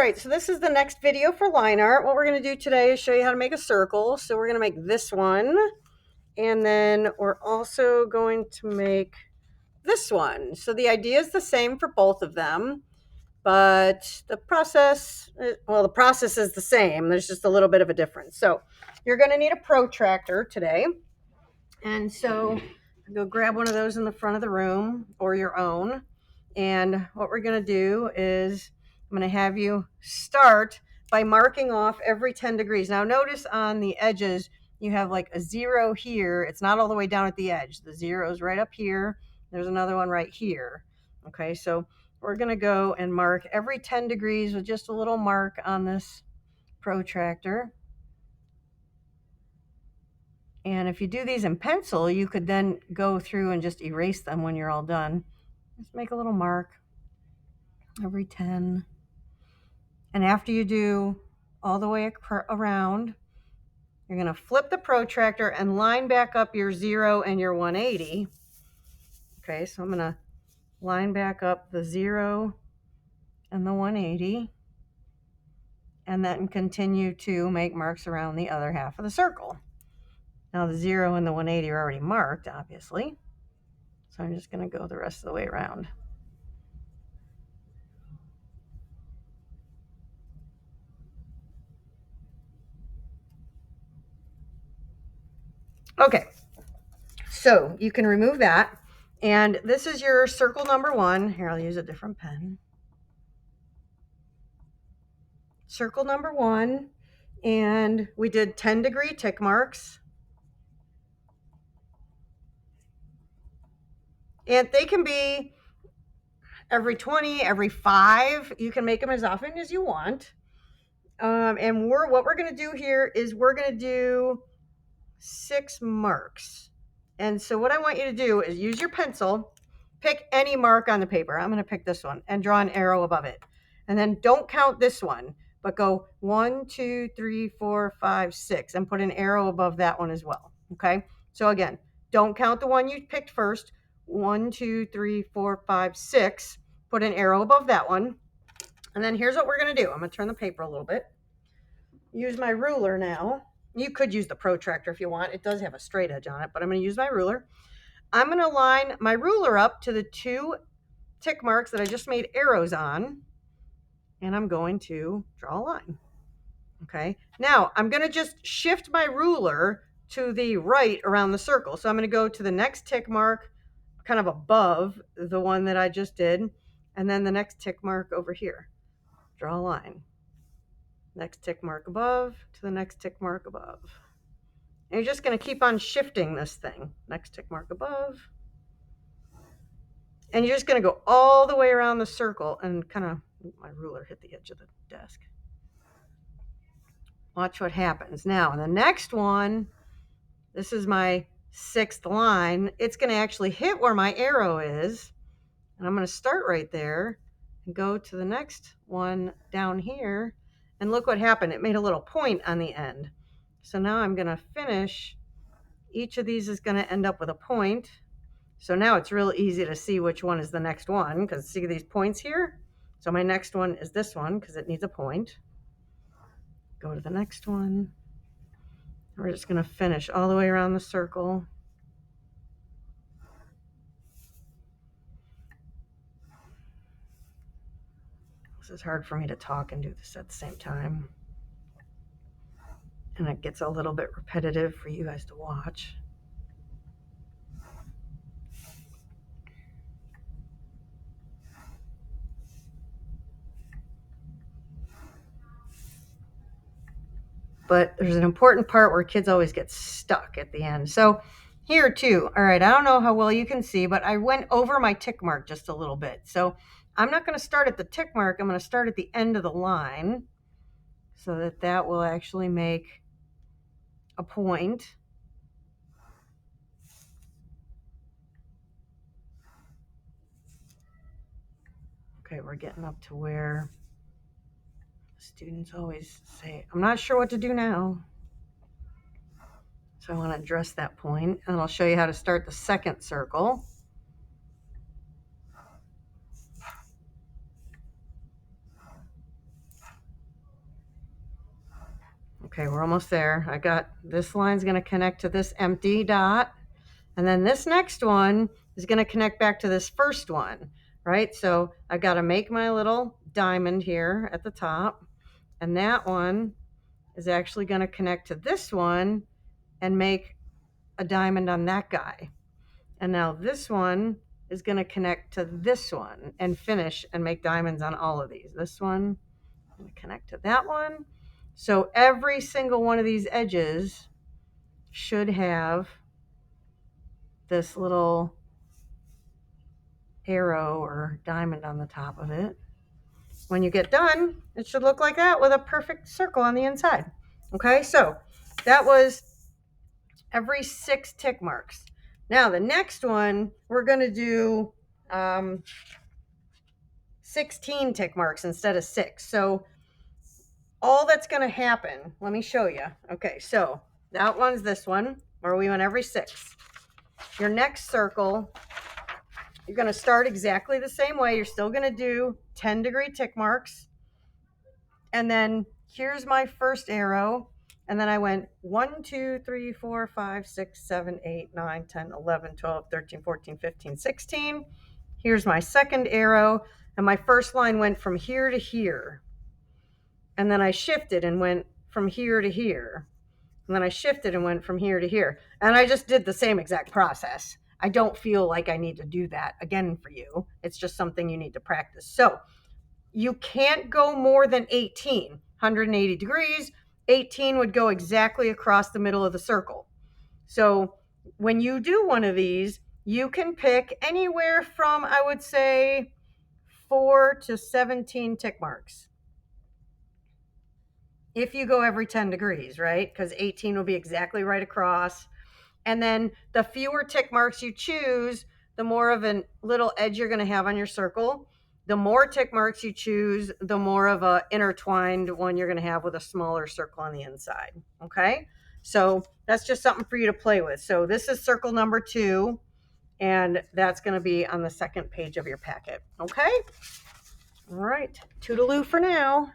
right, so this is the next video for line art. What we're going to do today is show you how to make a circle. So we're going to make this one, and then we're also going to make this one. So the idea is the same for both of them, but the process is the same. There's just a little bit of a difference. So you're going to need a protractor today. And so go grab one of those in the front of the room or your own. And what we're going to do is I'm going to have you start by marking off every 10 degrees. Now notice on the edges, you have like a 0 here. It's not all the way down at the edge. The 0 is right up here. There's another one right here. Okay, so we're going to go and mark every 10 degrees with just a little mark on this protractor. And if you do these in pencil, you could then go through and just erase them when you're all done. Just make a little mark every 10. And after you do all the way around, you're going to flip the protractor and line back up your 0 and your 180. Okay, so I'm going to line back up the 0 and the 180. And then continue to make marks around the other half of the circle. Now the 0 and the 180 are already marked, obviously. So I'm just going to go the rest of the way around. Okay, so you can remove that. And this is your circle number 1. Here, I'll use a different pen. Circle number 1. And we did 10-degree tick marks. And they can be every 20, every 5. You can make them as often as you want. And what we're going to do here is we're going to do 6 marks. And so what I want you to do is use your pencil, pick any mark on the paper. I'm going to pick this one and draw an arrow above it. And then don't count this one, but go 1, 2, 3, 4, 5, 6 and put an arrow above that one as well. Okay. So again, don't count the one you picked first. 1, 2, 3, 4, 5, 6. Put an arrow above that one. And then here's what we're going to do. I'm going to turn the paper a little bit. Use my ruler now. You could use the protractor if you want. It does have a straight edge on it, but I'm going to use my ruler. I'm going to line my ruler up to the 2 tick marks that I just made arrows on, and I'm going to draw a line. Okay. Now I'm going to just shift my ruler to the right around the circle. So I'm going to go to the next tick mark kind of above the one that I just did, and then the next tick mark over here. Draw a line. Next tick mark above to the next tick mark above. And you're just going to keep on shifting this thing. Next tick mark above. And you're just going to go all the way around the circle and kind of, my ruler hit the edge of the desk. Watch what happens. Now, in the next one, this is my 6th line. It's going to actually hit where my arrow is. And I'm going to start right there and go to the next one down here. And look what happened. It made a little point on the end. So now I'm going to finish. Each of these is going to end up with a point. So now it's real easy to see which one is the next one, because see these points here? So my next one is this one because it needs a point. Go to the next one. We're just going to finish all the way around the circle. This is hard for me to talk and do this at the same time. And it gets a little bit repetitive for you guys to watch. But there's an important part where kids always get stuck at the end. So here too, all right, I don't know how well you can see, but I went over my tick mark just a little bit. So I'm not going to start at the tick mark. I'm going to start at the end of the line so that will actually make a point. Okay, we're getting up to where students always say, I'm not sure what to do now. So I want to address that point, and I'll show you how to start the second circle. Okay, we're almost there. I got this line's going to connect to this empty dot. And then this next one is going to connect back to this first one, right? So I've got to make my little diamond here at the top. And that one is actually going to connect to this one and make a diamond on that guy. And now this one is going to connect to this one and finish and make diamonds on all of these. This one, I'm going to connect to that one. So every single one of these edges should have this little arrow or diamond on the top of it. When you get done, it should look like that with a perfect circle on the inside. Okay, so that was every 6 tick marks. Now the next one, we're going to do 16 tick marks instead of 6. So all that's going to happen, let me show you. Okay, so that one's this one where we went every 6. Your next circle, you're going to start exactly the same way. You're still going to do 10-degree tick marks. And then here's my first arrow. And then I went 1, 2, 3, 4, 5, 6, 7, 8, 9, 10, 11, 12, 13, 14, 15, 16. Here's my second arrow. And my first line went from here to here. And then I shifted and went from here to here. And then I shifted and went from here to here. And I just did the same exact process. I don't feel like I need to do that again for you. It's just something you need to practice. So you can't go more than 18, 180 degrees. 18 would go exactly across the middle of the circle. So when you do one of these, you can pick anywhere from, I would say, 4 to 17 tick marks. If you go every 10 degrees, right? Because 18 will be exactly right across. And then the fewer tick marks you choose, the more of a little edge you're going to have on your circle. The more tick marks you choose, the more of a intertwined one you're going to have with a smaller circle on the inside. Okay, so that's just something for you to play with. So this is circle number 2, and that's going to be on the second page of your packet. Okay, all right, toodaloo for now.